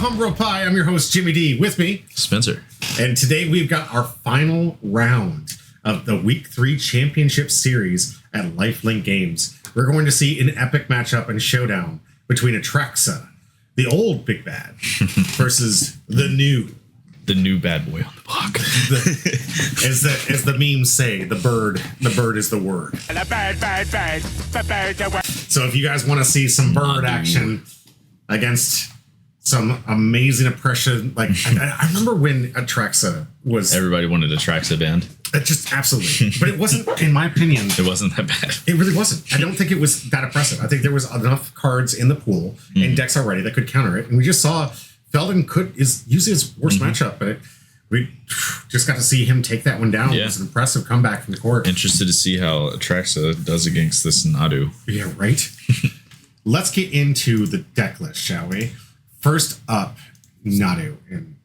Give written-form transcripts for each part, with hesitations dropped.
Humble Pie. I'm your host, Jimmy D. With me, Spencer. And today we've got our final round of the Week 3 Championship Series at LifeLink Games. We're going to see an epic matchup and showdown between Atraxa, the old big bad, versus the new bad boy on the block. As the memes say, the bird is the word. So if you guys want to see some bird action against some amazing oppression, like I remember when Atraxa was... Everybody wanted Atraxa banned. Just absolutely. But it wasn't, in my opinion... It wasn't that bad. It really wasn't. I don't think it was that oppressive. I think there was enough cards in the pool and decks already that could counter it. And we just saw Feldon is usually his worst matchup, but we just got to see him take that one down. Yeah. It was an impressive comeback from the court. Interested to see how Atraxa does against this Nadu. Yeah, right? Let's get into the deck list, shall we? First up, Nadu. And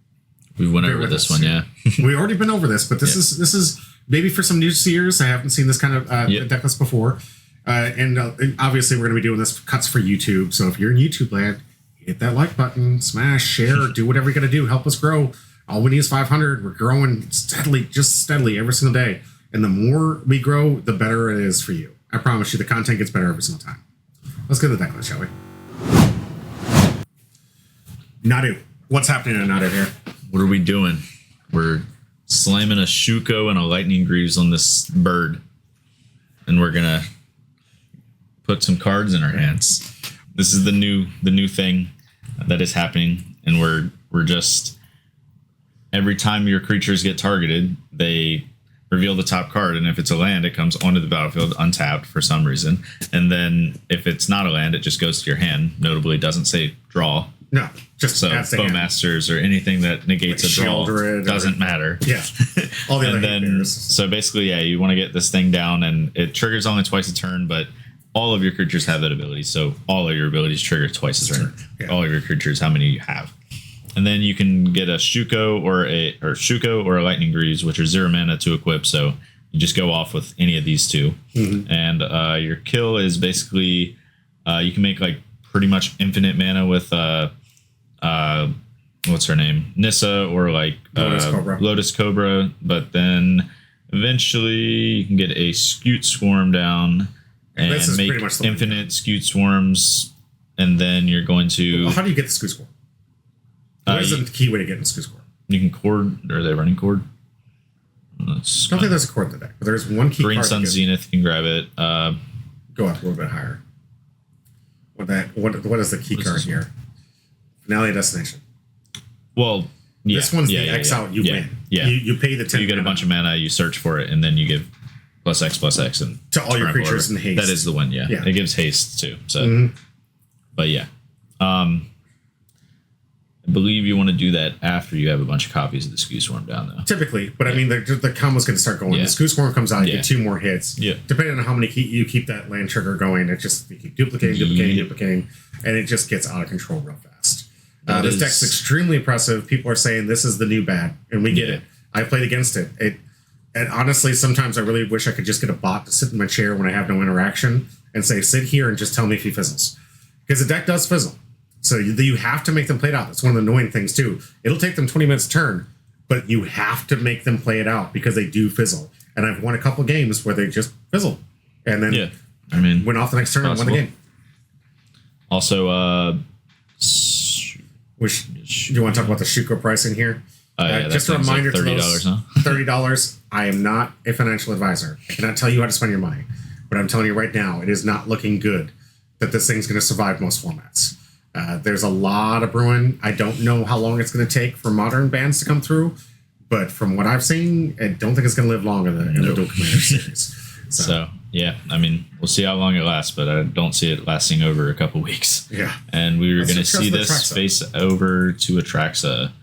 we went over this one, yeah. We've already been over this, but this is maybe for some new seers. I haven't seen this kind of deck list before. And obviously, we're going to be doing this cuts for YouTube. So if you're in YouTube land, hit that like button, smash, share, do whatever you got to do. Help us grow. All we need is 500. We're growing steadily every single day. And the more we grow, the better it is for you. I promise you, the content gets better every single time. Let's get to the deck list, shall we? Nadu. What's happening in Nadu here? What are we doing? We're slamming a Shuko and a Lightning Greaves on this bird. And we're going to put some cards in our hands. This is the new thing that is happening. And we're just... Every time your creatures get targeted, they reveal the top card, and if it's a land, it comes onto the battlefield untapped for some reason. And then if it's not a land, it just goes to your hand. Notably, it doesn't say draw. No, just so Bowmasters or anything that negates like a draw doesn't matter. Yeah, all the and other then so basically, yeah, you want to get this thing down, and it triggers only twice a turn, but all of your creatures have that ability. So all of your abilities trigger twice a turn. Yeah. All of your creatures, how many you have. And then you can get a Shuko or a Lightning Greaves, which are 0 mana to equip. So you just go off with any of these two. Mm-hmm. And your kill is basically you can make like pretty much infinite mana with what's her name? Nissa or like Lotus Cobra. But then eventually you can get a Scute Swarm down and make infinite Scute Swarms. And then you're going to... Well, how do you get the Scute Swarm? What is the key way to get in Scute Swarm? You can cord. Are they running cord? I don't think there's a cord in the deck, but there's one key Green card. Sun Zenith can grab it. Go up a little bit higher. What is the key card here? Finale Destination. Well, yeah. This one's the exile. You win. Yeah. You pay the 10. You get a bunch of mana. You search for it, and then you give +X and to all your creatures in haste. That is the one. Yeah. It gives haste too. So, but yeah. I believe you want to do that after you have a bunch of copies of the Scute Swarm down, though. Typically, but I mean, the combo's going to start going. The Scute Swarm comes out, you get 2 more hits. Yeah. Depending on how many you keep that land trigger going, it just you keep duplicating, and it just gets out of control real fast. This deck's extremely impressive. People are saying this is the new bad, and we get it. I played against it. And honestly, sometimes I really wish I could just get a bot to sit in my chair when I have no interaction and say, sit here and just tell me if he fizzles. Because the deck does fizzle. So you have to make them play it out. That's one of the annoying things, too. It'll take them 20 minutes a turn, but you have to make them play it out because they do fizzle. And I've won a couple games where they just fizzle. And then went off the next turn and won the game. Also, do you want to talk about the Shuko pricing here? Just a reminder to those $30. I am not a financial advisor. I cannot tell you how to spend your money. But I'm telling you right now, it is not looking good that this thing's going to survive most formats. There's a lot of brewing. I don't know how long it's going to take for modern bans to come through, but from what I've seen, I don't think it's going to live long in the Dual Commander series. So, yeah, I mean, we'll see how long it lasts, but I don't see it lasting over a couple weeks. Yeah. And we were going to see this face over to Atraxa.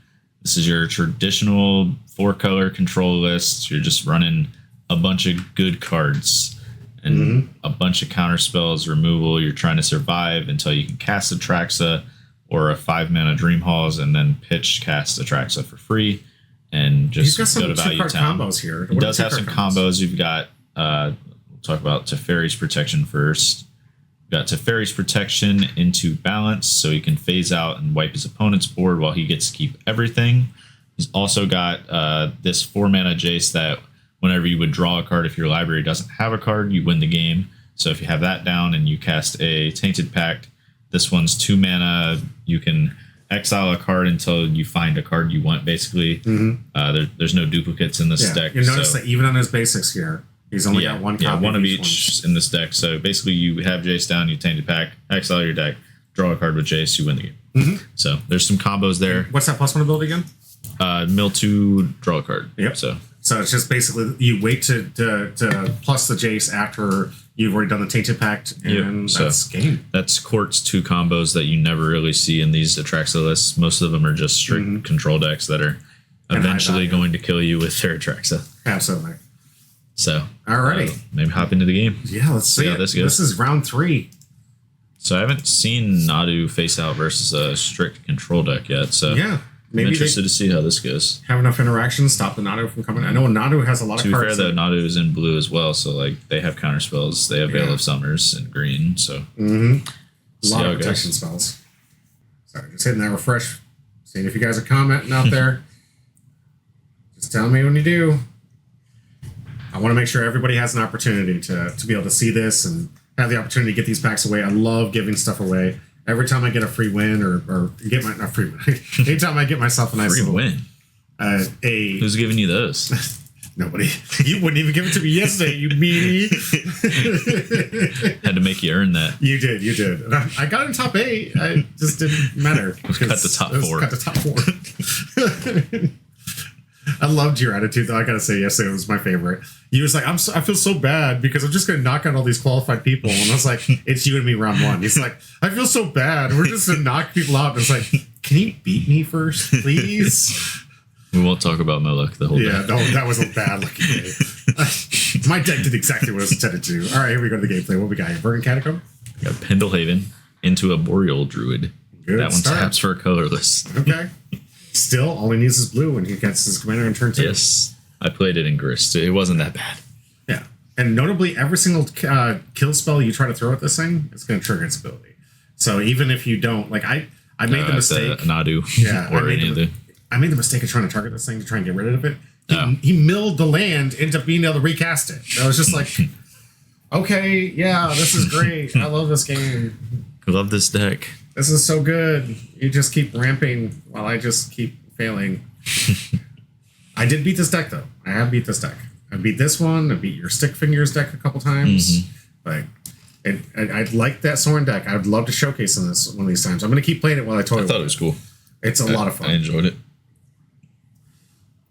This is your traditional 4-color control list. You're just running a bunch of good cards. And a bunch of counter spells, removal. You're trying to survive until you can cast Atraxa or a 5-mana Dream Halls and then cast Atraxa for free and just go to Value Town. Combos here. It does have some combos. You've got, we'll talk about Teferi's Protection first. Got Teferi's Protection into balance, so he can phase out and wipe his opponent's board while he gets to keep everything. He's also got this 4-mana Jace that whenever you would draw a card, if your library doesn't have a card, you win the game. So if you have that down and you cast a Tainted Pact, this one's 2 mana. You can exile a card until you find a card you want, basically. There's no duplicates in this deck. You notice that even on his basics here, he's only got one copy. Yeah, one of each in this deck. So basically, you have Jace down, you Tainted Pact, exile your deck, draw a card with Jace, you win the game. So there's some combos there. What's that +1 ability again? Mill 2, draw a card. Yep. So it's just basically you wait to plus the Jace after you've already done the Tainted Pact, and that's game. That's Court's 2 combos that you never really see in these Atraxa lists. Most of them are just strict control decks that are eventually going to kill you with their Atraxa. Absolutely. So, alrighty, maybe hop into the game. Yeah, let's see how this goes. This is round 3. So I haven't seen Nadu face out versus a strict control deck yet. So yeah. Maybe I'm interested to see how this goes. Have enough interactions, stop the Nadu from coming. I know Nadu has a lot of cards. To be fair, though, Nadu is in blue as well, so like they have counter spells. They have Veil of Summers in green, so a lot of protection spells. Sorry, just hitting that refresh, seeing if you guys are commenting out there. Just tell me when you do. I want to make sure everybody has an opportunity to be able to see this and have the opportunity to get these packs away. I love giving stuff away. Every time I get a free win or get my not free win, anytime I get myself a nice free win. Who's giving you those? Nobody. You wouldn't even give it to me yesterday, you meanie. Had to make you earn that. You did. I got in top 8. I just didn't matter. Cut the top 4. Cut the top 4. I loved your attitude, though. I gotta say, yesterday it was my favorite. You was like, I feel so bad because I'm just gonna knock out all these qualified people, and I was like, it's you and me round 1. He's like, I feel so bad. We're just gonna knock people out. And it's like, can you beat me first, please? We won't talk about my luck the whole day. Yeah, no, that was a bad lucky day. My deck did exactly what it was intended to. All right, here we go to the gameplay. What we got here? Verdant Catacomb. We got Pendlehaven into a Boreal Druid. Good that one taps for a colorless. Okay. Still, all he needs is blue when he gets his commander in turn 2. Yes. I played it in Grist. It wasn't that bad. Yeah. And notably, every single kill spell you try to throw at this thing, it's going to trigger its ability. So even if you don't, like, I made the mistake. Nadu. Yeah. I made the mistake of trying to target this thing to try and get rid of it. He milled the land, ended up being able to recast it. I was just like, okay, yeah, this is great. I love this game. I love this deck. This is so good. You just keep ramping while I just keep failing. I did beat this deck, though. I have beat this deck. I beat this one. I beat your Stick Fingers deck a couple times. Like, I like that Sorin deck. I would love to showcase in this one of these times. I'm going to keep playing it while I toy. I thought it was cool. It's a lot of fun. I enjoyed it.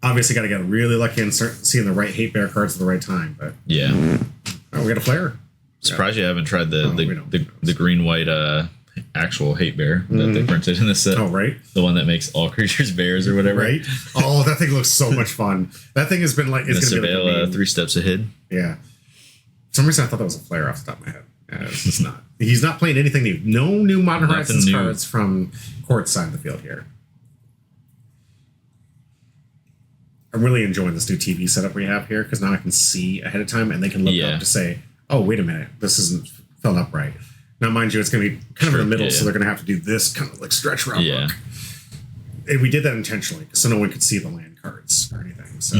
Obviously, got to get really lucky and start seeing the right hate bear cards at the right time. But yeah. Oh, we got a flare. Surprised you haven't tried the green-white actual hate bear that they printed in the set. Oh, right. The one that makes all creatures bears or whatever. Right. Oh, that thing looks so much fun. That thing has been like, it's going to be like 3 steps ahead. Yeah. For some reason, I thought that was a flare off the top of my head. It's just not. He's not playing anything new. No new Modern Horizons cards from Court's side of the field here. I'm really enjoying this new TV setup we have here because now I can see ahead of time and they can look up to say, oh, wait a minute, this isn't filled up right. Now, mind you, it's going to be kind of in the middle, so they're going to have to do this kind of like stretch route look. And we did that intentionally so no one could see the land cards or anything. So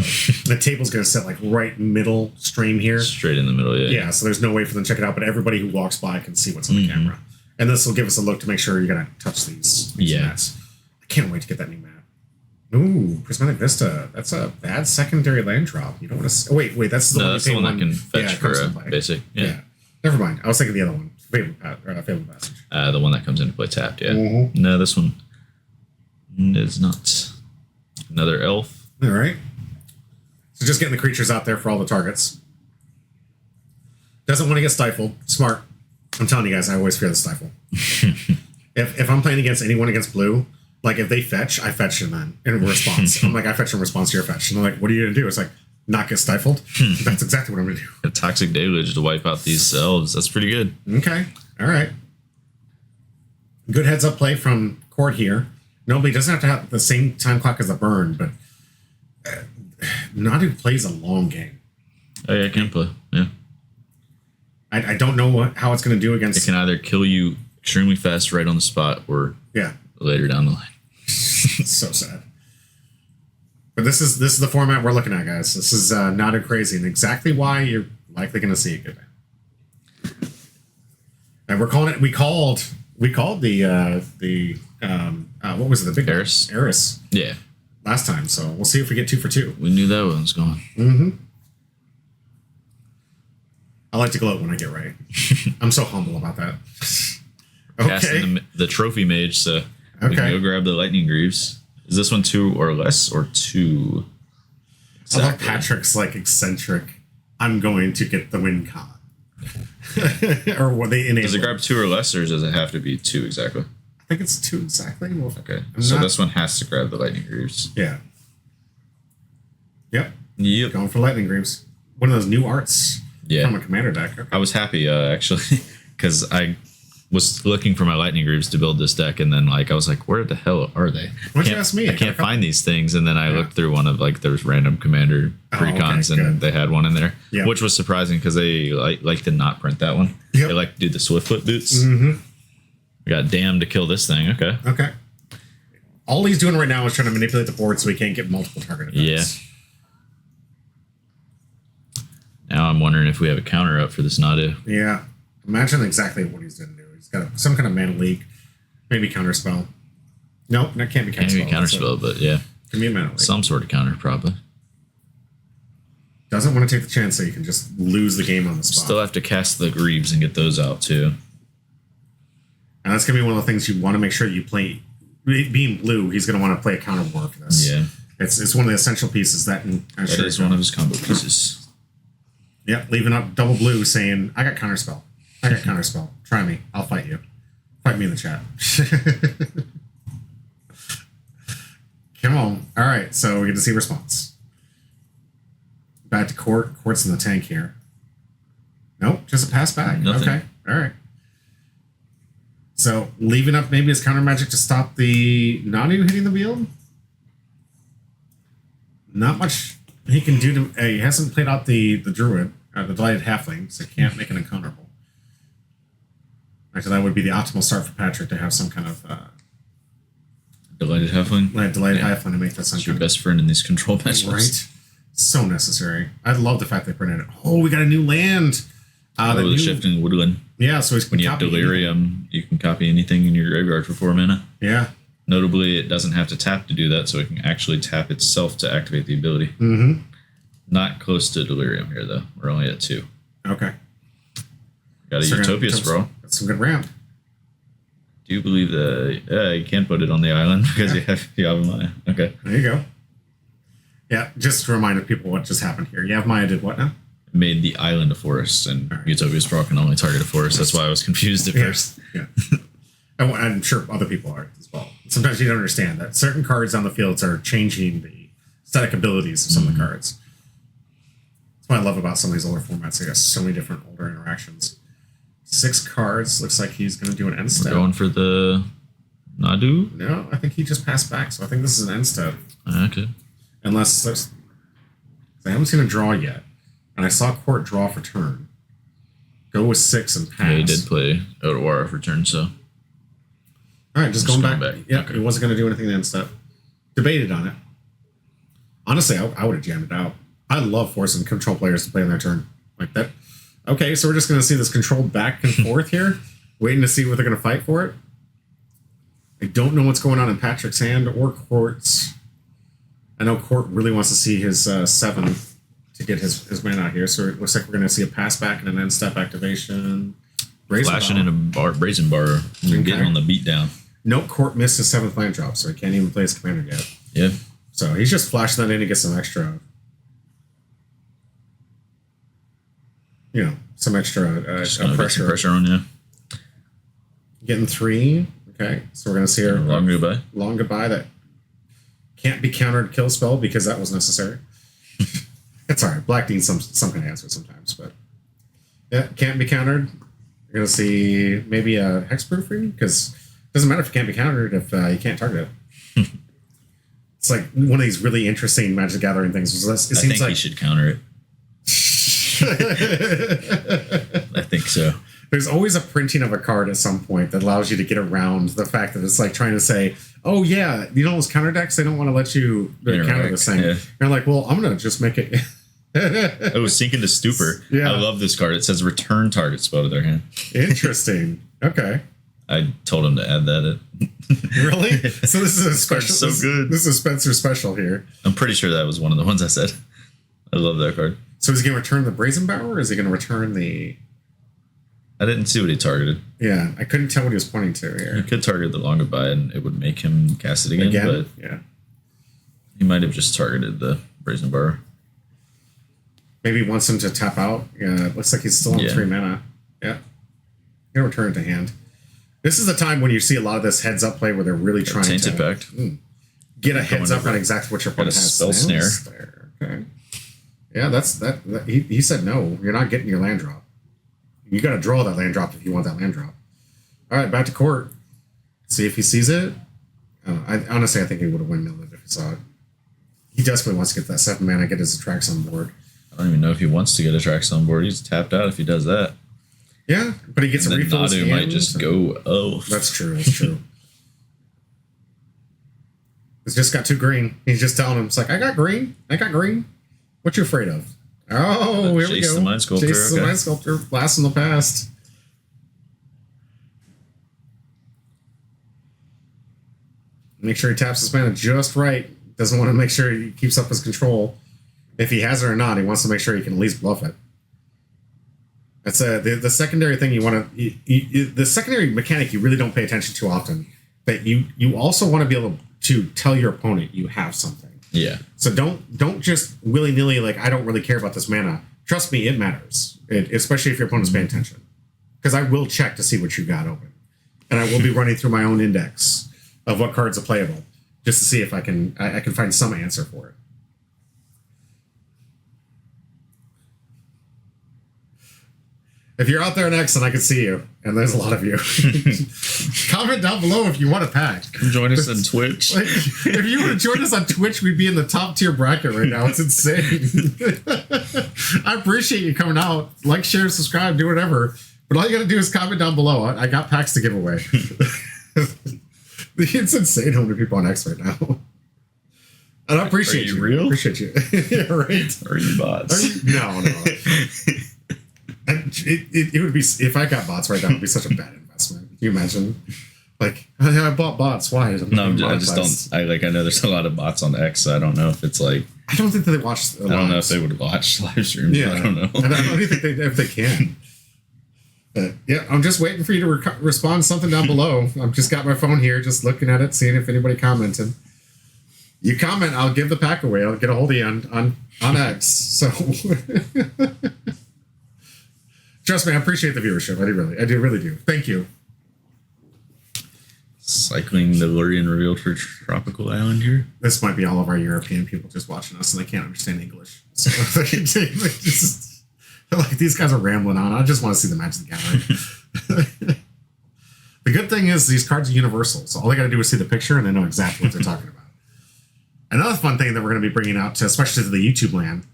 the table's going to set like right middle stream here. Straight in the middle, Yeah, so there's no way for them to check it out, but everybody who walks by can see what's on the camera. And this will give us a look to make sure you're going to touch these mats. I can't wait to get that new map. Ooh, Prismatic Vista. That's a bad secondary land drop. You don't want to... Oh, wait, that's the one you pay one that can fetch for a basic. Yeah. Never mind. I was thinking the other one. Fabled Passage. The one that comes into play tapped, No, this one is not. Another elf. All right. So just getting the creatures out there for all the targets. Doesn't want to get stifled. Smart. I'm telling you guys, I always fear the stifle. If I'm playing against anyone against blue, like if they fetch, I fetch them then in response. I'm like, I fetch in response to your fetch. And they're like, what are you going to do? It's like, not get stifled. That's exactly what I'm going to do. A Toxic Deluge to wipe out these elves. That's pretty good. Okay. All right. Good heads up play from Court here. Nobody doesn't have to have the same time clock as the burn, but Nadu plays a long game. Oh, yeah, I can play. Yeah. I don't know how it's going to do It against. can either kill you extremely fast right on the spot or Yeah, later down the line. it's so sad. But this is the format we're looking at, guys. This is not a crazy, and exactly why you're likely going to see a good man. And we're calling it. We called the what was it? The big Eris Yeah. last time. So we'll see if we get 2 for 2. We knew that one was going. Mm-hmm. I like to gloat when I get right. I'm so humble about that. Okay. Casting the trophy mage, so we can go grab the lightning greaves. Is this one 2 or less or 2? Exactly. I love Patrick's like eccentric. I'm going to get the win con. Or what they enable. Does it grab 2 or less, or does it have to be 2 exactly? I think it's 2 exactly. Well, okay, so this one has to grab the lightning greaves. Yeah. Yep. Going for lightning greaves. One of those new arts from a commander deck. Okay. I was happy actually because I was looking for my lightning greaves to build this deck, and then like I was like, where the hell are they? Why don't you ask me? I can't find these things, and then I looked through one of like there's random commander precons, and they had one in there, which was surprising because they like did not print that one. Yep. They like to do the Swiftfoot boots. Mm-hmm. We got damned to kill this thing. Okay. All he's doing right now is trying to manipulate the board so he can't get multiple target effects. Yeah. Now I'm wondering if we have a counter up for this Nadu. Yeah. Imagine exactly what he's going to do. He's got some kind of mana leak, maybe counterspell. Nope, that can't be counterspell. Can't be counterspell, but yeah. Can be a mana leak. Some sort of counter, probably. Doesn't want to take the chance that you can just lose the game on the spot. Still have to cast the Greaves and get those out, too. And that's going to be one of the things you want to make sure you play. Being blue, he's going to want to play a counter war for this. Yeah. It's one of the essential pieces that is one of his combo pieces. Yep, leaving up double blue saying, I got counterspell. Try me. I'll fight you. Fight me in the chat. Come on. All right, so we get to see response. Back to Court. Court's in the tank here. Nope, just a pass back. Nothing. Okay, all right. So leaving up maybe his counter magic to stop the Nadu hitting the field. Not much he can do to. He hasn't played out the druid, the delighted halfling, so he can't make it uncounterable. Actually, that would be the optimal start for Patrick to have some kind of delighted halfling. Delighted halfling to make this. It's your best friend in these control matchups, right? So necessary. I love the fact they printed it. Oh, we got a new land. The shifting woodland. Yeah, so when you have delirium, you can copy anything in your graveyard for 4 mana. Yeah. Notably, it doesn't have to tap to do that, so it can actually tap itself to activate the ability. Mm-hmm. Not close to delirium here, though. We're only at 2. Okay. Got a Utopia Sprawl. That's some good ramp. Do you believe that you can't put it on the island because you have Yavimaya? Okay. There you go. Yeah, just to remind people what just happened here. Yavimaya did what now? Made the island a forest, and Utopia Sprawl can only target a forest. That's why I was confused at first. Yeah. I'm sure other people are as well. Sometimes you don't understand that certain cards on the fields are changing the static abilities of some of the cards. That's what I love about some of these older formats. They got so many different older interactions. 6 cards. Looks like he's going to do an end step. We're going for the Nadu? No, I think he just passed back, so I think this is an end step. Okay. Unless I haven't seen a draw yet. And I saw Court draw for turn. Go with 6 and pass. Yeah, he did play Otawara for turn, so. All right, just going back. Yeah, okay. He wasn't going to do anything then step. Debated on it. Honestly, I would have jammed it out. I love forcing control players to play on their turn like that. Okay, so we're just going to see this control back and forth here, waiting to see what they're going to fight for it. I don't know what's going on in Patrick's hand or Court's. I know Court really wants to see his 7 to get his man out here, so it looks like we're going to see a pass back and an end step activation. Flashing in a brazen bar, getting on the beat down. Nope, Court missed his 7th land drop, so he can't even play his commander yet. Yeah. So he's just flashing that in to get some extra, some extra pressure on you. Getting 3. Okay, so we're going to see our long goodbye. Long goodbye that can't be countered kill spell because that was necessary. It's all right. Black needs some kind of answer sometimes, but yeah, can't be countered. You're going to see maybe a hexproofing because it doesn't matter if it can't be countered if you can't target it. It's like one of these really interesting Magic the Gathering things. I think he should counter it. I think so. There's always a printing of a card at some point that allows you to get around the fact that it's like trying to say, oh yeah, you know those counter decks, they don't want to let you counter this thing. Yeah. You're like, well, I'm gonna just make it. Oh, Sink into Stupor. Yeah. I love this card. It says return target spell to their hand. Interesting. Okay. I told him to add that. Really? So this is a special. So good. This is Spencer special here. I'm pretty sure that was one of the ones I said. I love that card. So is he going to return the Brazen Bower, or is he going to return the... I didn't see what he targeted. Yeah, I couldn't tell what he was pointing to here. He could target the Long Goodbye, and it would make him cast it again. But yeah. He might have just targeted the Brazen Bower. Maybe he wants him to tap out. Yeah, it looks like he's still on 3 mana. Yeah. He'll return it to hand. This is the time when you see a lot of this heads up play where they're really trying Tainted to Pact. Get a heads up on exactly what your opponent has. Spell Snare. There. Okay. Yeah, that's that. He said no. You're not getting your land drop. You got to draw that land drop if you want that land drop. All right, back to court. See if he sees it. Honestly, I think he would have windmilled it if he saw it. He desperately wants to get that 7 mana, get his Atraxa on board. I don't even know if he wants to get Atraxa on board. He's tapped out if he does that. Yeah, but he gets a refill. Nadu might just go, oh. That's true, that's true. He's just got 2 green. He's just telling him, it's like, I got green. What you afraid of? Oh, here we go. Chase the Mind Sculptor. Chase the Mind Sculptor. Blast in the past. Make sure he taps his mana just right. Doesn't want to make sure he keeps up his control. If he has it or not, he wants to make sure he can at least bluff it. That's the secondary thing you want to... the secondary mechanic you really don't pay attention to often. But you also want to be able to tell your opponent you have something. Yeah. So don't just willy-nilly like, I don't really care about this mana. Trust me, it matters. Especially if your opponent's paying attention. Because I will check to see what you got open. And I will be running through my own index of what cards are playable. Just to see if I can find some answer for it. If you're out there next and I can see you, and there's a lot of you, comment down below if you want a pack. Come join us on Twitch. Like, if you want to join us on Twitch, we'd be in the top tier bracket right now. It's insane. I appreciate you coming out. Like, share, subscribe, do whatever. But all you got to do is comment down below. I got packs to give away. It's insane how many people on X right now. And I appreciate you. Real? I appreciate you. Yeah, right. Are you bots? No. It would be, if I got bots right now, it would be such a bad investment. Can you imagine? Like, I bought bots. Why? I just don't. I know there's a lot of bots on X. So I don't know if it's like. I don't think that they watch. I don't know if they would watch live streams. Yeah, I don't know. And I don't even think if they can. But yeah, I'm just waiting for you to respond something down below. I've just got my phone here, just looking at it, seeing if anybody commented. You comment, I'll give the pack away. I'll get a hold of you on X. So. Trust me, I appreciate the viewership. I do really do. Thank you. Cycling the Lurian revealed for Tropical Island here. This might be all of our European people just watching us, and they can't understand English. So like these guys are rambling on. I just want to see the Magic the Gathering. The good thing is these cards are universal, so all they got to do is see the picture, and they know exactly what they're talking about. Another fun thing that we're going to be bringing out, especially to the YouTube land.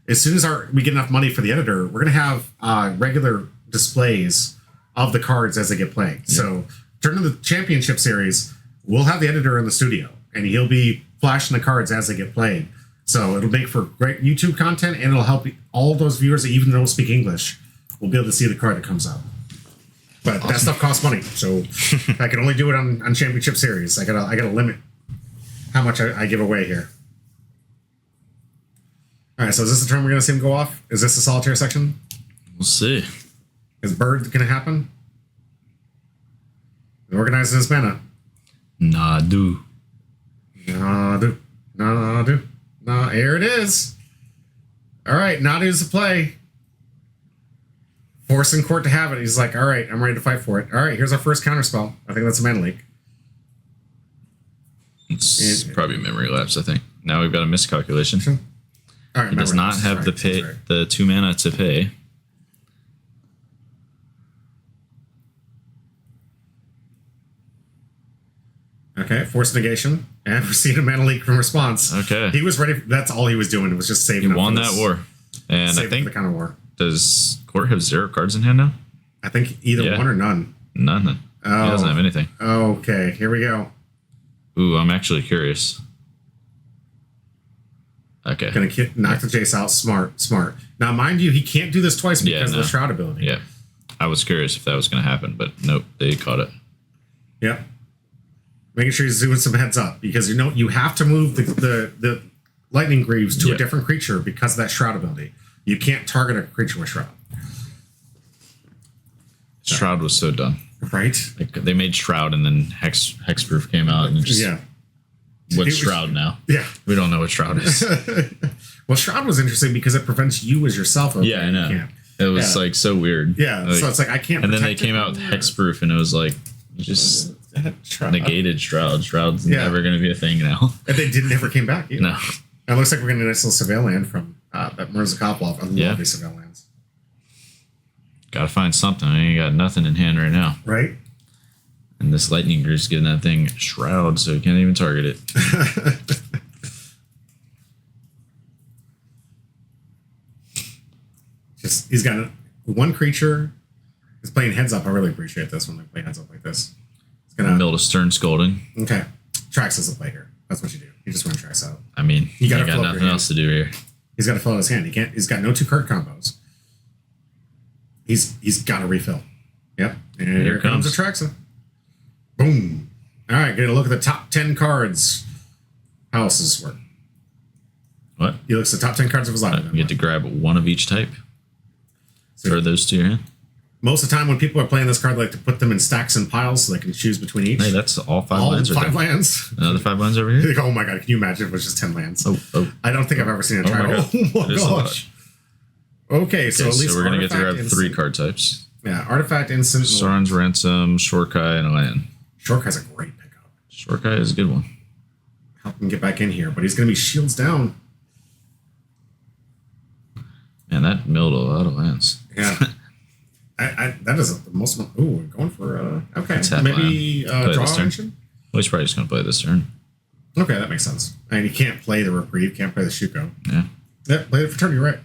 As soon as we get enough money for the editor, we're going to have regular displays of the cards as they get played. Yep. So during the championship series, we'll have the editor in the studio, and he'll be flashing the cards as they get played. So it'll make for great YouTube content, and it'll help all those viewers that even don't speak English will be able to see the card that comes out. But awesome. That stuff costs money, so I can only do it on championship series. I gotta limit how much I give away here. All right, so is this the turn we're going to see him go off? Is this the solitaire section? We'll see. Is Bird going to happen? Organizing his mana. Nadu. Here it is. All right, Nadu's the play. Forcing Court to have it. He's like, all right, I'm ready to fight for it. All right, here's our first counterspell. I think that's a mana leak. It's probably a memory lapse, I think. Now we've got a miscalculation. Sure. All right, he does not have the 2 mana to pay. Okay, force negation, and we're seeing a mana leak from response. Okay, he was ready. That's all he was doing. It was just saving. He won that war, and I think the counter war. Does Court have 0 cards in hand now? I think either one or none. None. Oh. He doesn't have anything. Okay, here we go. Ooh, I'm actually curious. Okay. Gonna knock the Jace out. Smart. Now, mind you, he can't do this twice because of the Shroud ability. Yeah. I was curious if that was going to happen, but nope, they caught it. Yep. Making sure he's doing some heads up because you have to move the Lightning Greaves to a different creature because of that Shroud ability. You can't target a creature with Shroud. Shroud was so dumb. Right? Like, they made Shroud and then Hexproof came out and just... Yeah. What's Shroud now? Yeah. We don't know what Shroud is. Well, Shroud was interesting because it prevents you as yourself. Yeah, I know. It was like so weird. Yeah, like, so it's like I can't. And then they came out with Hexproof, and it was like just negated Shroud. Shroud's never going to be a thing now. And they never came back. Either. No. It looks like we're getting a nice little Surveil land from that Murzakoplov. I love these Surveil lands. Got to find something. I ain't got nothing in hand right now. Right. And this Lightning Groove's getting that thing Shroud, so you can't even target it. He's got one creature. He's playing heads up. I really appreciate this when they play heads up like this. He's gonna build a Stern Scolding. Okay, Trax doesn't play here. That's what you do. You just run Trax out. I mean, you got nothing else to do here. He's got to fill his hand. He's got no 2-card combos. He's got to refill. Yep. And here comes Atraxa. Boom. All right, getting a look at the top 10 cards. How else does this work? What? He looks at the top 10 cards of his library. You get to grab one of each type. Throw those to your hand. Most of the time when people are playing this card, they like to put them in stacks and piles so they can choose between each. Hey, that's all 5 lands. All 5 lands. Another 5 lands over here? Like, oh my god, can you imagine if it was just 10 lands? Oh. I don't think I've ever seen a trial. Oh my gosh. Okay, so at least we're going to get to grab 3 card types. Yeah, Artifact, Instant. Sauron's Ransom, Shorkai, and a land. Shorkai's a great pickup. Shorkai is a good one. Help him get back in here, but he's going to be shields down. Man, that milled a lot of lands. Yeah. That is the most. Ooh, we're going for okay. Maybe draw engine. Well, he's probably just going to play this turn. Okay, that makes sense. And you can't play the Reprieve, can't play the Shuko. Yeah. Yeah, play the Fraternity, right?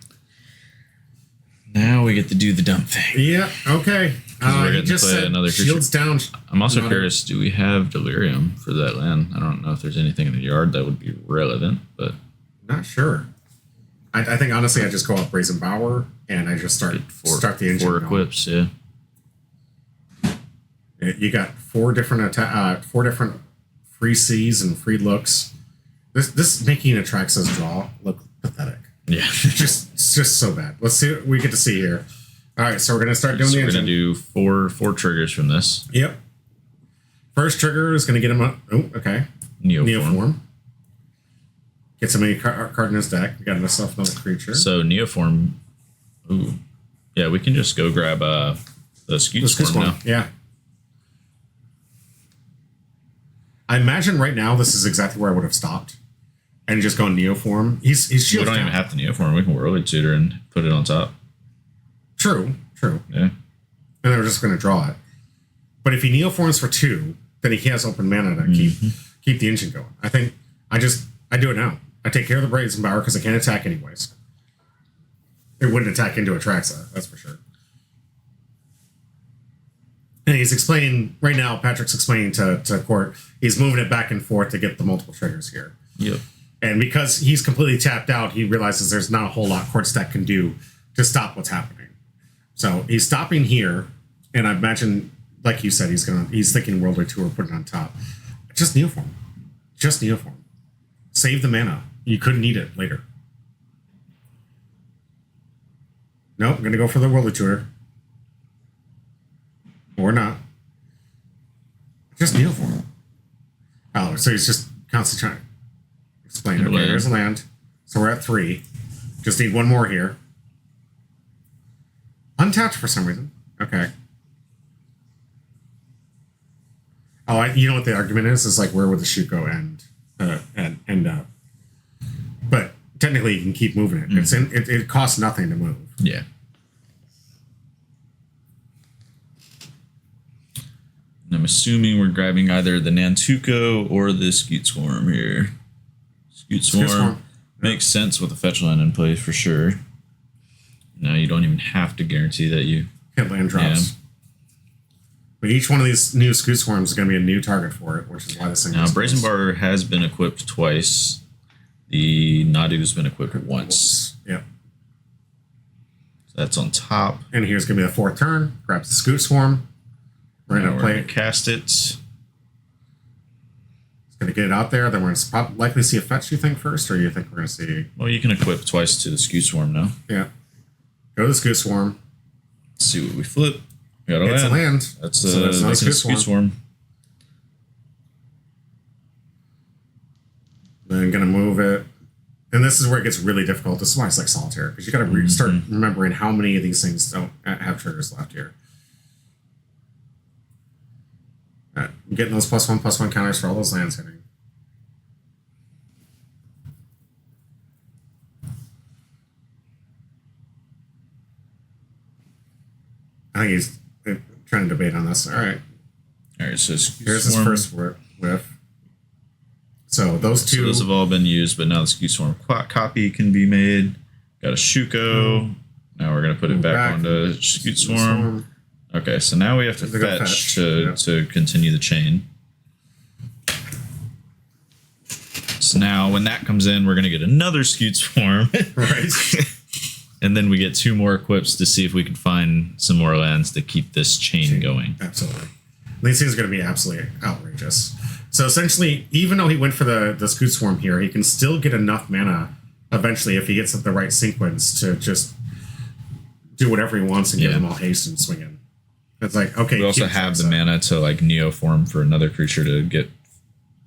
Now we get to do the dumb thing. Yeah. Okay. We're getting to play another shields down. I'm also curious. Do we have Delirium for that land? I don't know if there's anything in the yard that would be relevant, but not sure. I think honestly, I just go up Brazen Bower and I just start the engine. 4 equips, yeah. You got 4 different free seas and free looks. This making Atraxa's draw look pathetic. Yeah, it's just so bad. Let's see what we get to see here. All right, so we're gonna start doing the engine. We're gonna do 4 triggers from this. Yep. First trigger is gonna get him up. Oh, okay. Neoform. Get somebody card in his deck. We got enough another creature. So Neoform. Ooh, yeah, we can just go grab the Scute Swarm now. Yeah. I imagine right now this is exactly where I would have stopped and just gone Neoform. He's shield. We don't even have to Neoform. We can Whirly Tutor and put it on top. True. Yeah. And then we're just going to draw it. But if he Neoforms for 2, then he has open mana to keep the engine going. I think I do it now. I take care of the Brazen Bower because I can't attack anyways. It wouldn't attack into Atraxa, that's for sure. And he's explaining, right now, Patrick's explaining to Court, he's moving it back and forth to get the multiple triggers here. Yep. And because he's completely tapped out, he realizes there's not a whole lot Court's deck can do to stop what's happening. So he's stopping here, and I imagine, like you said, he's thinking World War II or put it on top. Just Neoform. Save the mana. You couldn't need it later. Nope, I'm going to go for the World Tour. Or not. Just Neoform. Oh, so he's just constantly trying to explain. Okay, here's a land. So we're at 3. Just need 1 more here. Untouched for some reason. Okay. Oh, you know what the argument is? Is like, where would the Shuko end up? But technically, you can keep moving it. It costs nothing to move. Yeah. And I'm assuming we're grabbing either the Nantuko or the Scute Swarm here. Scute Swarm makes sense with the fetch land in play for sure. Now you don't even have to guarantee that you hit land drops. But each one of these new Scoot Swarms is going to be a new target for it, which is why this thing. Now, Brazen Bar has been equipped twice. The Nadu's been equipped once. Yep. So that's on top. And here's going to be the 4th turn. Grabs the Scoot Swarm. We're going to play it. Cast it. It's going to get it out there. Then we're going to likely see a fetch, you think, first? Or you think we're going to see... Well, you can equip twice to the Scoot Swarm now. Yeah. Go to the Scoot Swarm. Let's see what we flip. We got a it's land. A land. That's a Scoot Swarm. Then going to move it. And this is where it gets really difficult. This is why it's like Solitaire. Because you got to start remembering how many of these things don't have triggers left here. I'm getting those +1/+1 counters for all those lands hitting. I think he's trying to debate on this. All right. All right, so here's his first whiff. So those two... So those have all been used, but now the Scoot Swarm copy can be made. Got a Shuko. Now we're going to put it back onto Scoot Swarm. Okay, so now we have to fetch to continue the chain. So now when that comes in, we're going to get another Scoot Swarm. Right. And then we get 2 more equips to see if we can find some more lands to keep this chain going. Absolutely. These things are going to be absolutely outrageous. So essentially, even though he went for the Scoot Swarm here, he can still get enough mana eventually if he gets the right sequence to just do whatever he wants and give them all haste and swing in. It's like, okay. We also have the mana to like Neoform for another creature to get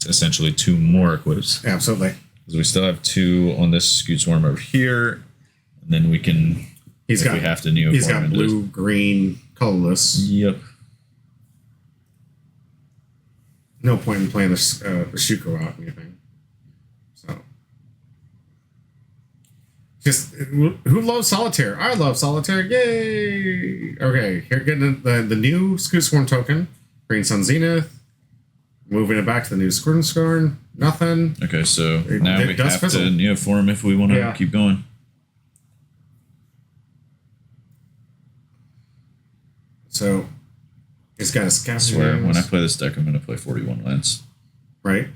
essentially 2 more equips. Absolutely. Because we still have 2 on this Scoot Swarm over here. And then we can, we have to Neoform. He's got blue, green, colorless. Yep. No point in playing the Shuko out or anything. So, just who loves Solitaire? I love Solitaire. Yay! Okay, here getting the new Scoot Swarm token. Green Sun Zenith. Moving it back to the new Scorn. Nothing. Okay, so now we have to Neoform if we want to keep going. So, he's got a scavenger. I swear, when I play this deck, I'm going to play 41 lands. Right?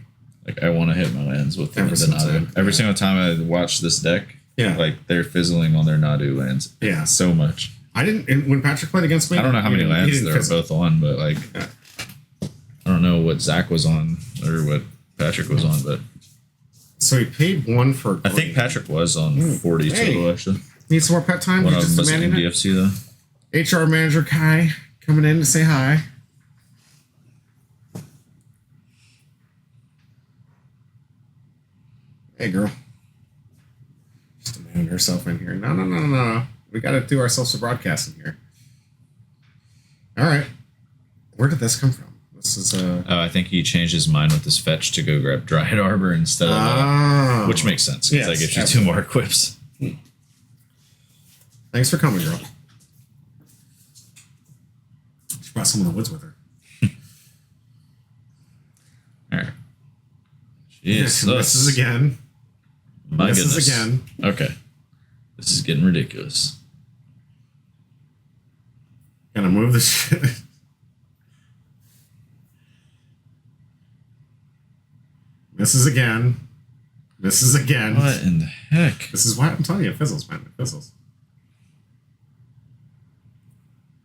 Like, I want to hit my lands with the Nadu. Every single time I watch this deck, like, they're fizzling on their Nadu lands. Yeah. So much. I didn't, when Patrick played against me, I don't know how many lands they're both on, but, like, I don't know what Zach was on or what Patrick was on, but. So he paid 1 for green. I think Patrick was on 40 total, actually. Need some more pet time? One of them was in DFC, though. HR manager Kai coming in to say hi. Hey, girl. Just demanding herself in here. No. We got to do ourselves a broadcast in here. All right. Where did this come from? This is I think he changed his mind with this fetch to go grab Dryad Arbor instead of which makes sense because that gives you 2 more equips. Thanks for coming, girl. She brought some in the woods with her. All right. Jeez, this is again. My goodness. This is again. Okay. This is getting ridiculous. Gonna move this shit. This is again. What in the heck? This is why I'm telling you, it fizzles, man. It fizzles.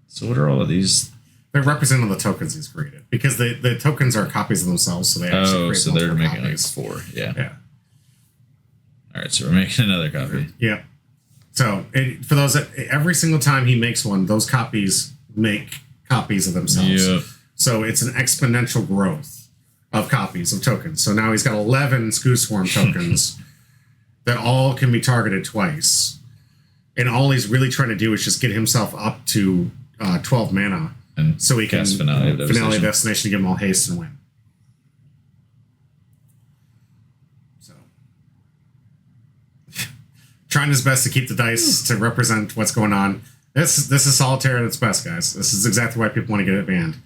So what are all of these? They're representing the tokens he's created. Because the tokens are copies of themselves, so they actually create so they're making copies. like 4. Yeah. Yeah. All right, so we're making another copy. Yeah. So for those that every single time he makes one, those copies make copies of themselves. Yep. So it's an exponential growth of copies of tokens. So now he's got 11 Scoot Swarm tokens that all can be targeted twice. And all he's really trying to do is just get himself up to 12 mana. And so he can Finale of Destination to give him all haste and win. So trying his best to keep the dice to represent what's going on. This is Solitaire at its best, guys. This is exactly why people want to get it banned.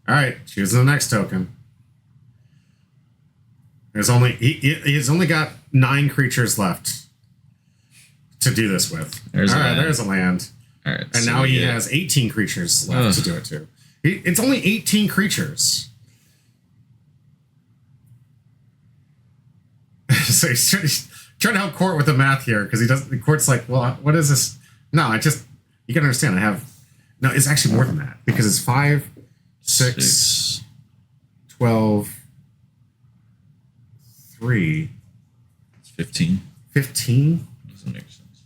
All right, choosing the next token. There's only he's only got 9 creatures left to do this with. There's a land. All right, and so now he has 18 creatures left to do it to. It's only 18 creatures. So he's trying to help Court with the math here because he doesn't. Court's like, well, what is this? No, you can understand. No, it's actually more than that because it's 5, 6, 12, 3. It's 15. 15? Doesn't make sense.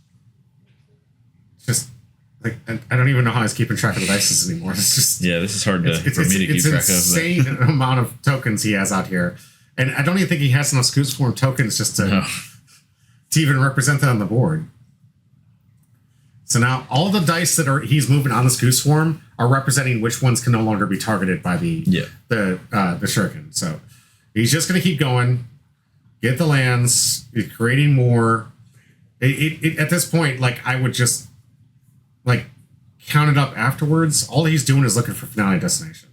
Just like I don't even know how he's keeping track of the dice anymore. It's just this is hard for me to keep track of. It's an insane amount of tokens he has out here, and I don't even think he has enough Scoots Form tokens just to even represent that on the board. So now all the dice that he's moving on the Scoots Form are representing which ones can no longer be targeted by the shuriken. So he's just going to keep going, get the lands, he's creating more. At this point, like I would just like count it up afterwards. All he's doing is looking for finale destination.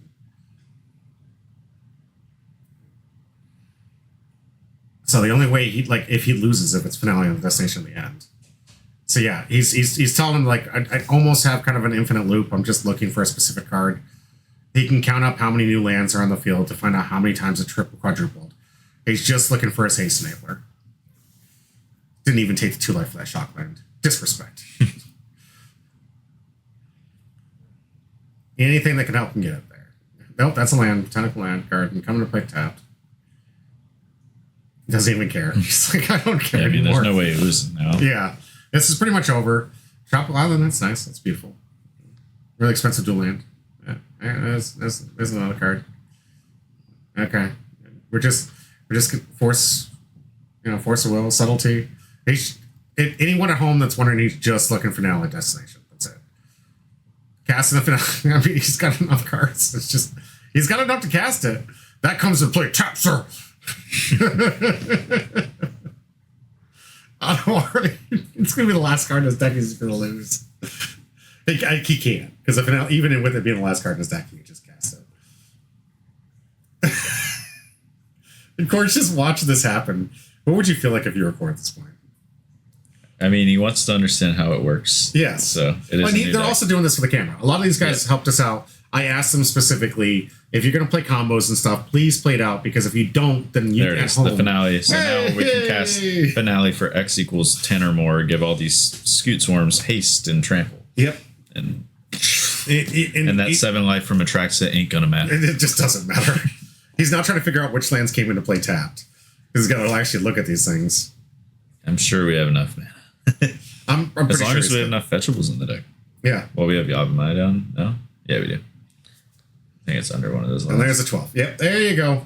So the only way if he loses if it's finale on the destination at the end. So yeah, he's telling him like I almost have kind of an infinite loop. I'm just looking for a specific card. He can count up how many new lands are on the field to find out how many times it triple quadrupled. He's just looking for his haste enabler. Didn't even take the 2 life for that shock land. Disrespect. Anything that can help him get up there. Nope, that's a land, botanical land card, and coming to play tapped. Doesn't even care. He's like, I don't care anymore. There's no way he loses now. Yeah. This is pretty much over. Tropical Island, that's nice. That's beautiful. Really expensive dual land. Yeah. There's another card. Okay. We're just force of will, subtlety. Anyone at home that's wondering, he's just looking for finale destination. That's it. Casting the finale. I mean, he's got enough cards. It's just he's got enough to cast it. That comes into play. Tap, sir. I don't worry. It's gonna be the last card in his deck. He's gonna lose. He can't because even with it being the last card in his deck, he can just cast it. And Court's just watching this happen. What would you feel like if you were Court at this point? I mean, he wants to understand how it works. Yes. So it is. They're also doing this for the camera. A lot of these guys helped us out. I asked them specifically, if you're going to play combos and stuff, please play it out, because if you don't, then you at home. The finale. So now we can cast finale for X equals 10 or more, give all these Scoot Swarms haste and trample. Yep. And that 7 life from Atraxa ain't going to matter. It just doesn't matter. He's now trying to figure out which lands came into play tapped. He's got to actually look at these things. I'm sure we have enough mana. I'm pretty as long sure as we have enough fetchables in the deck. Yeah. Well, we have Yavimaya down now. Yeah, we do. I think it's under one of those lines. And there's a 12. Yep, there you go.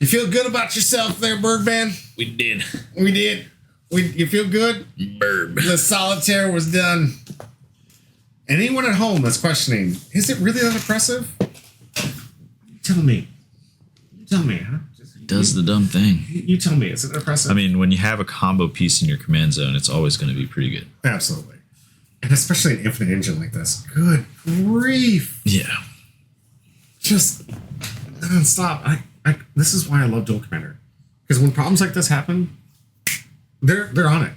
You feel good about yourself there, Birdman? We did. You feel good? Bird. The solitaire was done. Anyone at home that's questioning, is it really that impressive? Tell me. Huh? It does the dumb thing. You tell me, is it impressive? I mean, when you have a combo piece in your command zone, it's always going to be pretty good. Absolutely. And especially an infinite engine like this. Good grief. Yeah. Just nonstop. This is why I love Dual Commander. Because when problems like this happen, they're on it.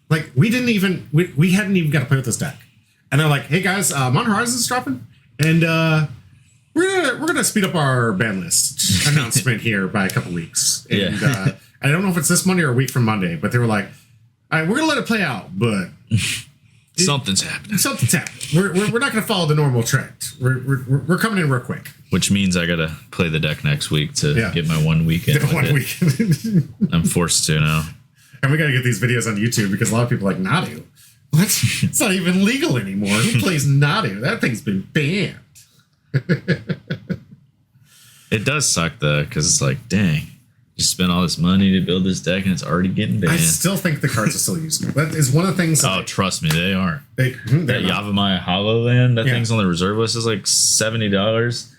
Like, we hadn't even got to play with this deck. And they're like, hey guys, Mon Horizons is dropping. And we're gonna speed up our ban list announcement here by a couple weeks. And I don't know if it's this Monday or a week from Monday, but they were like, all right, we're gonna let it play out, but something's happening. We're not gonna follow the normal trend. We're coming in real quick. Which means I gotta play the deck next week to get my 1 weekend. I'm forced to now. And we gotta get these videos on YouTube because a lot of people are like, Nadu. What? It's not even legal anymore. Who plays Nadu? That thing's been banned. It does suck though, because it's like, dang, you spent all this money to build this deck and it's already getting banned. I still think the cards are still useful. That is one of the things. Oh, trust me, they are. That Yavimaya Hollow thing's on the reserve list is like $70,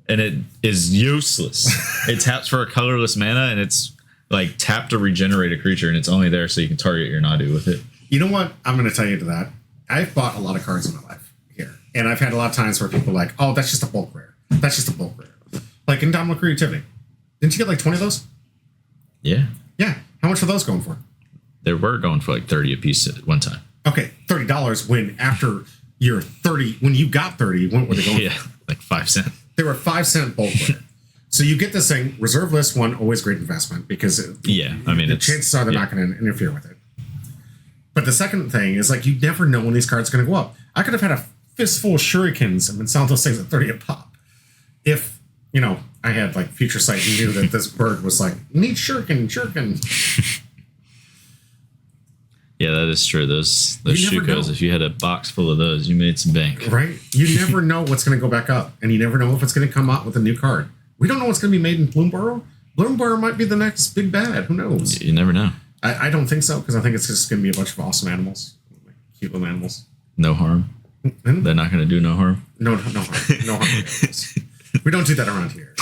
and it is useless. It taps for a colorless mana, and it's like tap to regenerate a creature, and it's only there so you can target your Nadu with it. You know what? I'm going to tell you to that. I've bought a lot of cards in my life here, and I've had a lot of times where people are like, oh, that's just a bulk rare. That's just a bulk rare. Like Indomitable Creativity. Didn't you get like 20 of those? Yeah. Yeah. How much were those going for? They were going for like 30 a piece at one time. Okay, $30 when after your 30, when you got 30, what were they going Yeah, like 5 cents. They were 5 cent bulkwear. So you get this thing, reserve list one, always great investment because the chances are they're not going to interfere with it. But the second thing is like you never know when these cards are going to go up. I could have had a fistful of shurikens and been selling those things at 30 a pop. If, I had like future sight and knew that this bird was like, need shuriken. Yeah, that is true. Those shukos, if you had a box full of those, you made some bank. Right? You never know what's going to go back up. And you never know if it's going to come out with a new card. We don't know what's going to be made in Bloomborough. Bloomborough might be the next big bad. Who knows? You never know. I don't think so, because I think it's just going to be a bunch of awesome animals. Like cute little animals. No harm. Mm-hmm. They're not going to do no harm. No harm. No harm. We don't do that around here.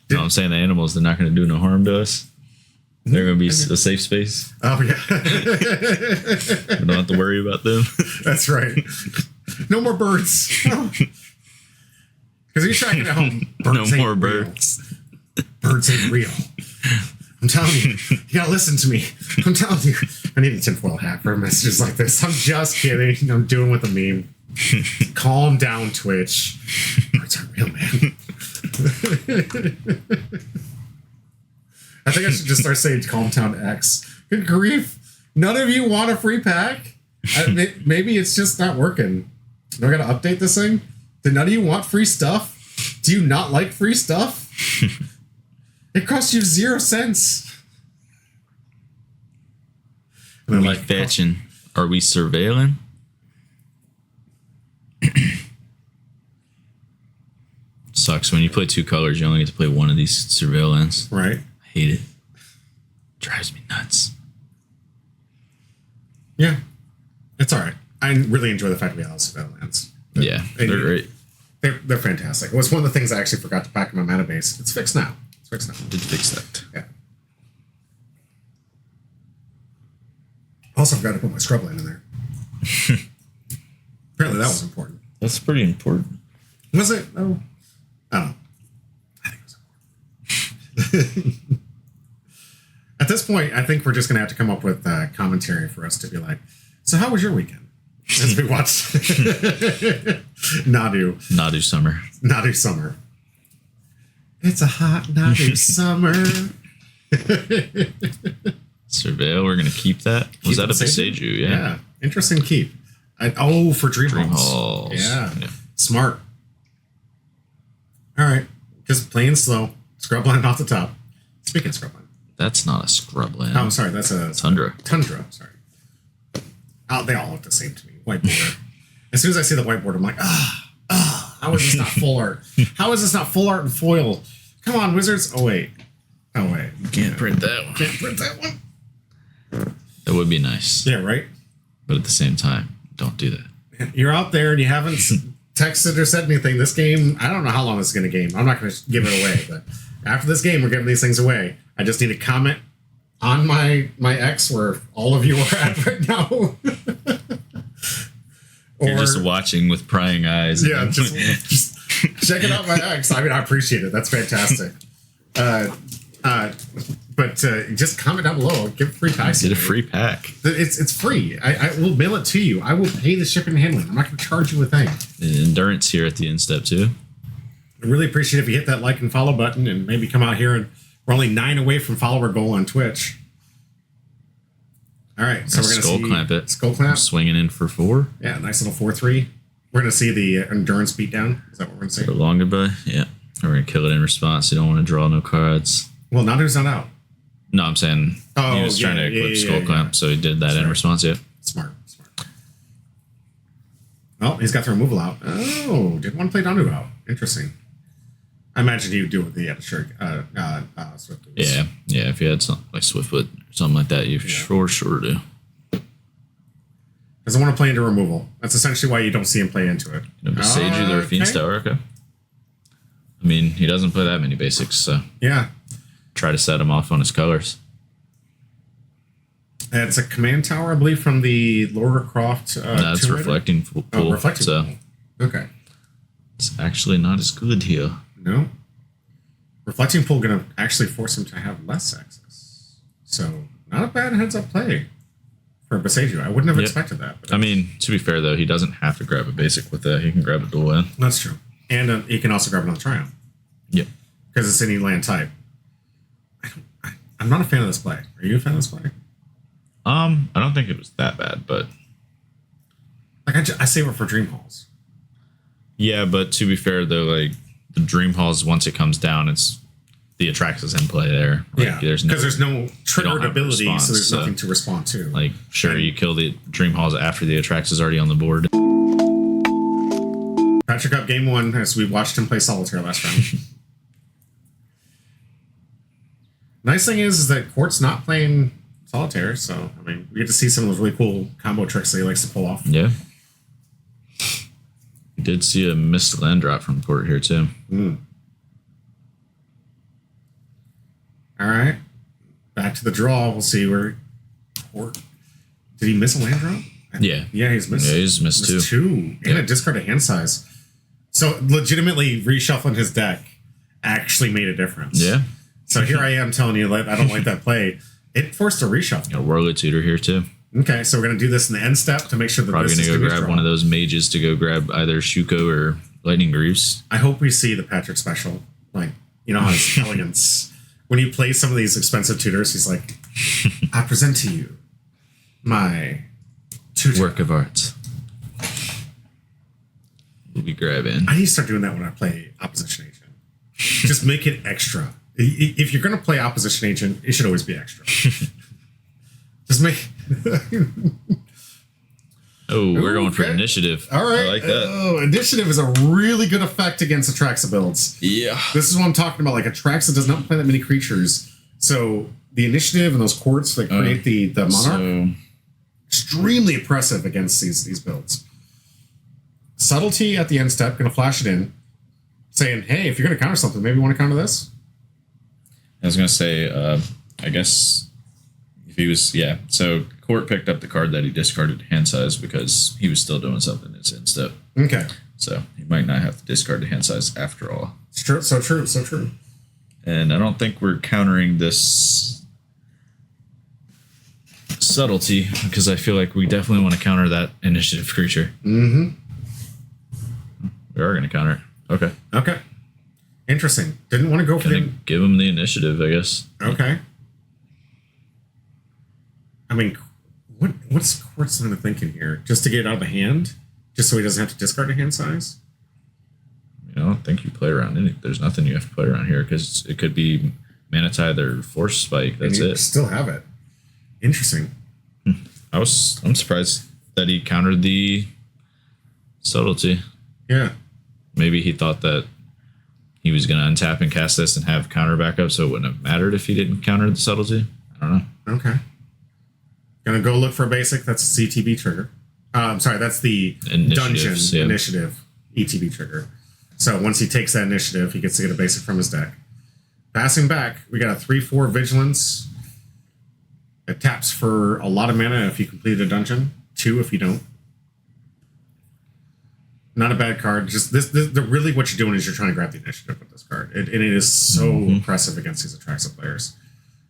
No, I'm saying the animals, they're not going to do no harm to us. They're going to be a safe space. Oh, yeah. We don't have to worry about them. That's right. No more birds. Because you're tracking at home. No more birds. Real. Birds ain't real. I'm telling you. You got to listen to me. I'm telling you. I need a tinfoil hat for messages like this. I'm just kidding. I'm doing with a meme. Calm down, Twitch. Birds aren't real, man. I think I should just start saying calm down X. Good grief. None of you want a free pack? Maybe it's just not working. Do I got to update this thing? Do none of you want free stuff? Do you not like free stuff? It costs you 0 cents. Are we fetching? Are we surveilling? Sucks when you play 2 colors. You only get to play one of these surveillance. Right. I hate it. Drives me nuts. Yeah, it's all right. I really enjoy the fact we have surveillance. Yeah, they're great. They're fantastic. It was one of the things I actually forgot to pack in my mana base. It's fixed now. Did fix that. Yeah. Also forgot to put my scrubland in there. Apparently that was important. That's pretty important. Was it? Oh, I don't know. I think it was important. At this point, I think we're just going to have to come up with commentary for us to be like, so how was your weekend? As we watched Nadu summer. It's a hot Nadu summer. Surveil, we're going to keep that. Was that a Beseju? Yeah. Interesting keep. For Dream Halls. Yeah. Smart. All right. Just plain slow. Scrubland off the top. Speaking of scrubland. That's not a scrubland. Oh, I'm sorry. That's a Tundra. Sorry. Oh, they all look the same to me. White border. As soon as I see the whiteboard, I'm like, how is this not full art? How is this not full art and foil? Come on, Wizards. Oh, wait. You can't print that one. Can't print that one. That would be nice. Yeah, right? But at the same time, don't do that. You're out there and you haven't texted or said anything. This game, I don't know how long this is going to game. I'm not going to give it away, but after this game, we're giving these things away. I just need a comment on my X where all of you are at right now. You're just watching with prying eyes. Yeah, just checking out my X. I mean, I appreciate it. That's fantastic. But just comment down below. Give free packs. Get a free pack. It's free. I will mail it to you. I will pay the shipping and handling. I'm not going to charge you a thing. And endurance here at the end step too. I really appreciate if you hit that like and follow button and maybe come out here, and we're only 9 away from follower goal on Twitch. All right, so we're going to see Clamp it. Skull Clamp. Swinging in for 4. Yeah, nice little 4/3. We're going to see the endurance beatdown. Is that what we're going to see? For long goodbye. Yeah, we're going to kill it in response. You don't want to draw no cards. Well, Nadu's not out. No, I'm saying he was trying to equip Skull Clamp, so he did that in response. Yeah, smart. Oh, he's got the removal out. Oh, didn't want to play Nadu out. Interesting. I imagine you do with the Swift Boots. Yeah. If you had something like Swiftfoot or something like that, you sure do. Doesn't want to play into removal. That's essentially why you don't see him play into it. Beseju the Fiend's Tower. Okay. I mean, he doesn't play that many basics, so yeah. Try to set him off on his colors. It's a command tower, I believe, from the Laura Croft. That's reflecting pool. Reflecting pool. Okay. It's actually not as good here. No. Reflecting pool going to actually force him to have less access. So, not a bad heads-up play for Boseiju. I wouldn't have expected that. I mean, to be fair, though, he doesn't have to grab a basic with that. He can grab a dual land. That's true. And he can also grab another Triumph. Yep. Because it's any land type. I'm not a fan of this play. Are you a fan of this play? I don't think it was that bad, but... Like, I save it for Dream Halls. Yeah, but to be fair, though, like, the Dream Halls, once it comes down, it's... The Atraxa's in play there. Like, because there's no triggered ability, response, so there's nothing to respond to. Like, sure, you kill the Dream Halls after the Atraxa's already on the board. Patrick up game 1 as we watched him play Solitaire last round. Nice thing is that Court's not playing Solitaire, so, I mean, we get to see some of those really cool combo tricks that he likes to pull off. Yeah. We did see a missed land drop from Court here, too. All right. Back to the draw. We'll see where Court... Did he miss a land drop? Yeah. Yeah, he's missed. Yeah, he's missed two. And a discard of hand size. So, legitimately, reshuffling his deck actually made a difference. Yeah. So here I am telling you that I don't like that play. It forced a reshuffle. Got a Whirly Tutor here, too. Okay, so we're going to do this in the end step to make sure that probably this is going to go grab one of those mages to go grab either Shuko or Lightning Greaves. I hope we see the Patrick special. Like, you know, his elegance. When he plays some of these expensive tutors, he's like, I present to you my tutor. Work of art. We'll be grabbing. I need to start doing that when I play Opposition Agent. Just make it extra. If you're going to play Opposition Agent, it should always be extra. Just make... we're going for initiative. All right. I like that. Oh, initiative is a really good effect against Atraxa builds. Yeah. This is what I'm talking about. Like, Atraxa does not play that many creatures. So the initiative and those courts that create the Monarch, extremely oppressive against these builds. Subtlety at the end step, going to flash it in, saying, hey, if you're going to counter something, maybe you want to counter this? I was going to say, I guess if he was, so Court picked up the card that he discarded hand size because he was still doing something in his end step. Okay. So he might not have to discard the hand size after all. It's true. So true. So true. And I don't think we're countering this subtlety because I feel like we definitely want to counter that initiative creature. Mm-hmm. We are going to counter it. Okay. Okay. Interesting. Didn't want to go for him. Give him the initiative, I guess. Okay. I mean, what's Court's line of thinking here? Just to get it out of the hand? Just so he doesn't have to discard a hand size? I don't think you play around any. There's nothing you have to play around here because it could be Mana Tithe or Force Spike. That's it. Still have it. Interesting. I'm surprised that he countered the subtlety. Yeah. Maybe he thought that he was going to untap and cast this and have counter backup, so it wouldn't have mattered if he didn't counter the subtlety. I don't know. Okay. Gonna go look for a basic. That's a CTB trigger. I'm sorry, that's the dungeon initiative ETB trigger. So once he takes that initiative, he gets to get a basic from his deck. Passing back, we got a 3/4 Vigilance. It taps for a lot of mana if you complete a dungeon. 2 if you don't. Not a bad card. Just this really what you're doing is you're trying to grab the initiative with this card. And it is so impressive against these Atraxa players.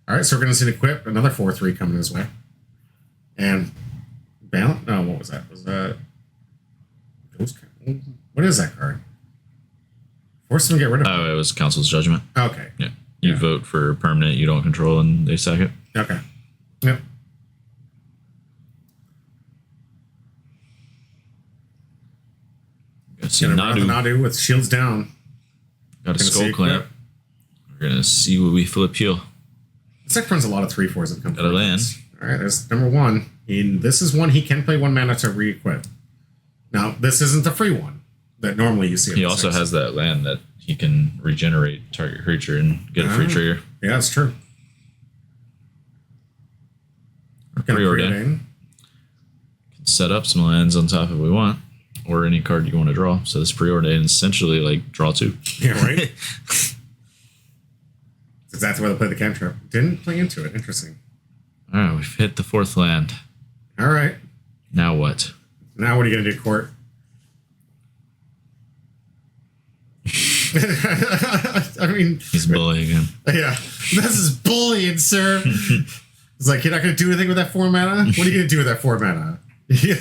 All right, so we're going to see an equip. Another 4/3 coming his way. And balance? No, what was that? Was that Ghost? What is that card? Force them to get rid of it. Oh, it was Council's Judgment. Okay. Yeah. You vote for permanent you don't control and they sack it. Okay. Yep. See Nadu with shields down. Got a Skull Clamp. We're going to see what we flip heal. This deck runs a lot of 3/4s that come Got a land. All right, there's number 1. This is one he can play 1 mana to re-equip. Now, this isn't the free one that normally you see. He also has that land that he can regenerate target creature and get a free trigger. Yeah, that's true. Preordain. Can set up some lands on top if we want, or any card you want to draw. So this Preordain is essentially like draw 2. Yeah, right? That's exactly why they play the cantrip. Didn't play into it. Interesting. All right, we've hit the 4th land. All right. Now what? Now what are you going to do, Court? I mean... He's bullying him. Yeah. This is bullying, sir. It's like, you're not going to do anything with that 4 mana? What are you going to do with that 4 mana? you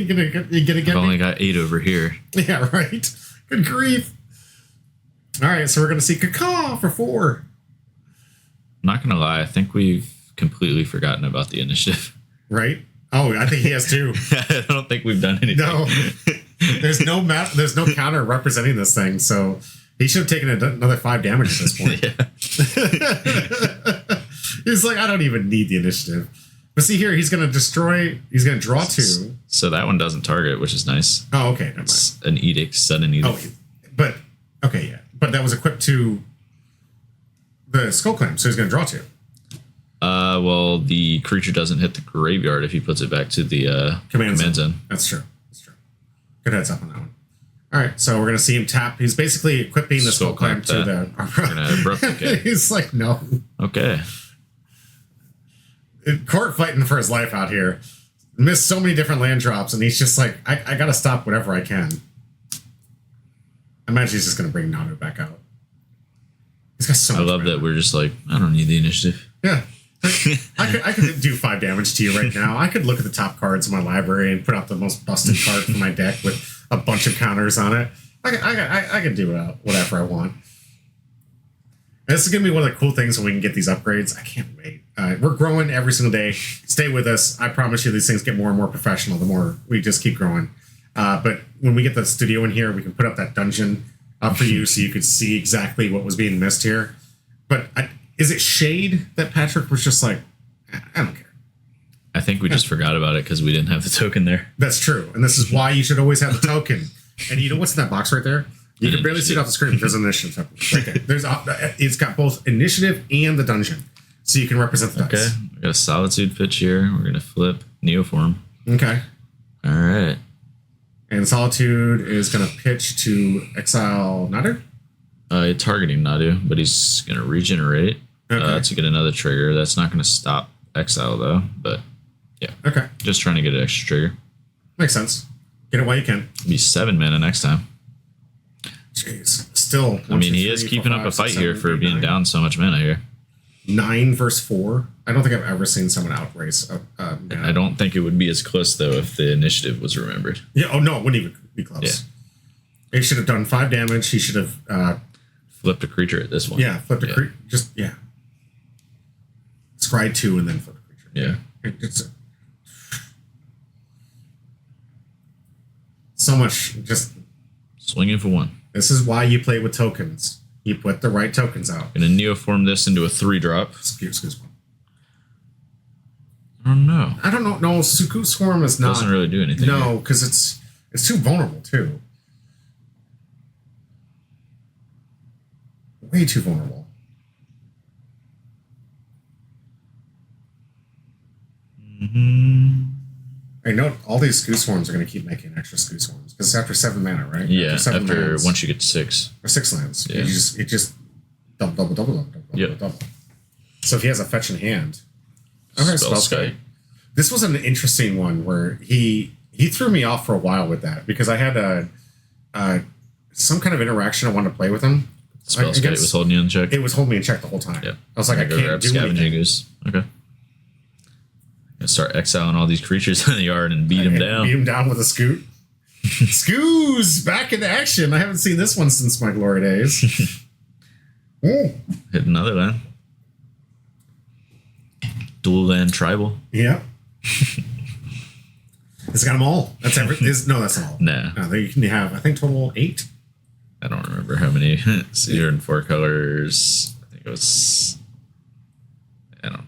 gonna get I've only got 8 over here. Yeah, right. Good grief. All right, so we're going to see Caca for 4. I'm not going to lie. I think we've completely forgotten about the initiative. Right? Oh, I think he has too. I don't think we've done anything. No. There's no counter representing this thing, so he should have taken another 5 damage at this point. He's like, I don't even need the initiative. But see here, he's going to draw 2. So that one doesn't target, which is nice. Oh, okay. Never mind. It's an edict, sudden edict. Oh, but, okay, yeah. But that was equipped to the Skull Clamp, so he's going to draw 2. Well, the creature doesn't hit the graveyard if he puts it back to the command zone. That's true. Good heads up on that one. All right, so we're going to see him tap. He's basically equipping the Skull Clamp to the... We're going to replicate. He's like, no. Okay. Court fighting for his life out here. Missed so many different land drops, and he's just like, I got to stop whatever I can. I imagine he's just going to bring Nadu back out. He's got so much I love that we're just like, I don't need the initiative. Yeah. I could do 5 damage to you right now. I could look at the top cards in my library and put out the most busted card for my deck with a bunch of counters on it. I could do whatever I want. And this is going to be one of the cool things when we can get these upgrades. I can't wait. We're growing every single day. Stay with us. I promise you these things get more and more professional the more we just keep growing. But when we get the studio in here, we can put up that dungeon up for you so you could see exactly what was being missed here. But is it Shade that Patrick was just like, I don't care? I think we just forgot about it because we didn't have the token there. That's true. And this is why you should always have the token. And you know what's in that box right there? You can barely see it off the screen. There's an initiative right there. It's got both initiative and the dungeon. So you can represent the dice. Okay. We got a Solitude pitch here. We're going to flip Neoform. Okay. All right. And Solitude is going to pitch to exile Nadu? Targeting Nadu, but he's going to regenerate to get another trigger. That's not going to stop exile, though. But, yeah. Okay. Just trying to get an extra trigger. Makes sense. Get it while you can. It'll be 7 mana next time. Jeez. Still. I mean, he is keeping up a fight here for being down so much mana here. 9 versus 4. I don't think I've ever seen someone outrace. I don't think it would be as close, though, if the initiative was remembered. Yeah. Oh, no. It wouldn't even be close. Yeah. He should have done 5 damage. He should have... flipped a creature at this one. Yeah, flipped a creature. Just, yeah. Scry 2 and then flip a creature. Yeah. It's so much just... Swinging for 1. This is why you play with tokens. You put the right tokens out. Gonna Neoform this into a 3-drop. Excuse me. I don't know. No, Suku Swarm is not... Doesn't really do anything. No, because it's too vulnerable, too. Way too vulnerable. Mm-hmm. I know all these Scoo Swarms are going to keep making extra Scoo Swarms because it's after 7 mana, right? Yeah, after lands, once you get to 6 or 6 lands, yeah. it just double. So if he has a fetch in hand, okay, Spellskite. This was an interesting one where he threw me off for a while with that because I had some kind of interaction I wanted to play with him. Spellskite was holding you in check. It was holding me in check the whole time. Yep. I was like, I can't do anything. Goose. Okay. Gonna start exiling all these creatures in the yard and beat them down. Beat them down with a scoot. Scoos back in action. I haven't seen this one since my glory days. Hit another land. Dual land tribal. Yeah. It's got them all. That's no, that's all. Nah. No, you can have, I think, total 8. I don't remember how many. So you're in 4 colors. I think it was. I don't know.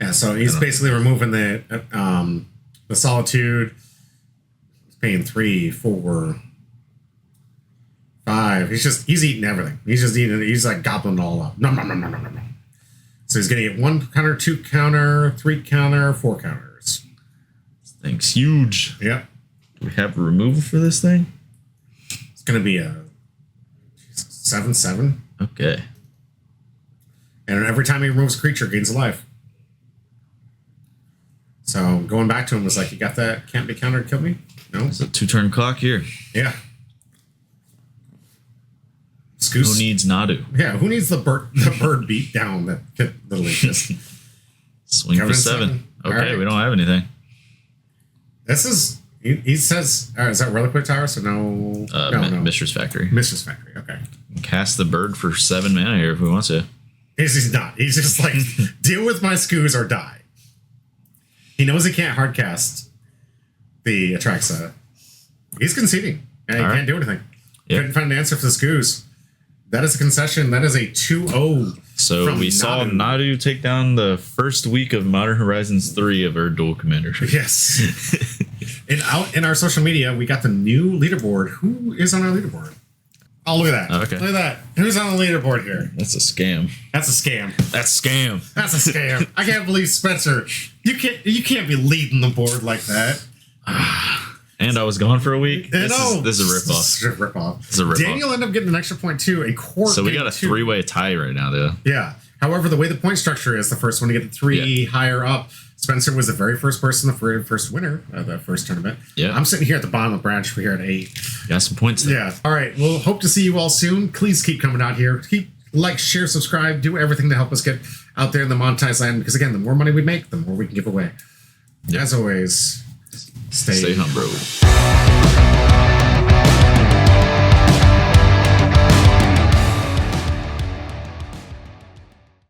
Yeah, so he's basically removing the Solitude. He's paying 3, 4, 5. He's eating everything. He's like gobbling it all up. No. So he's gonna get 1 counter, 2 counter, 3 counter, 4 counters. This thing's huge. Yep. Do we have a removal for this thing? It's gonna be a 7/7. Okay. And every time he removes a creature, gains a life. So going back to him was like, you got that? Can't be countered. Kill me. No. It's a 2-turn clock here. Yeah. Who needs Nadu? Yeah. Who needs the bird beat down that could literally just Swing Coming for in 7. Okay, All right. we don't have anything. This is, he says, is that Reliquary Tower? So no. No. Mistress Factory. Mistress Factory, okay. Cast the bird for 7 mana here if we want to. He's not. He's just like, deal with my Skoos or die. He knows he can't hard cast the Atraxa. He's conceding. And he can't do anything. Yep. Couldn't find an answer for the Skoos. That is a concession. That is a 2-0. So we saw Nadu take down the first week of Modern Horizons 3 of our dual commander. Yes. And out in our social media, we got the new leaderboard. Who is on our leaderboard? Oh, look at that. Okay. Look at that. Who's on the leaderboard here? That's a scam. That's a scam. That's scam. That's a scam. I can't believe Spencer. You can't be leading the board like that. And I was gone for a week. This is a ripoff. This is a ripoff. This is a ripoff. Daniel ended up getting an extra point too. A core. So we got a 3-way tie right now, though. Yeah. However, the way the point structure is, the first one to get the 3 higher up. Spencer was the very first person, the very first winner of that first tournament. Yeah. I'm sitting here at the bottom of the branch. We're here at 8. Got some points there. Yeah. All right. We'll hope to see you all soon. Please keep coming out here. Keep like, share, subscribe, do everything to help us get out there in the monetized land. Because again, the more money we make, the more we can give away. Yep. As always, stay humble.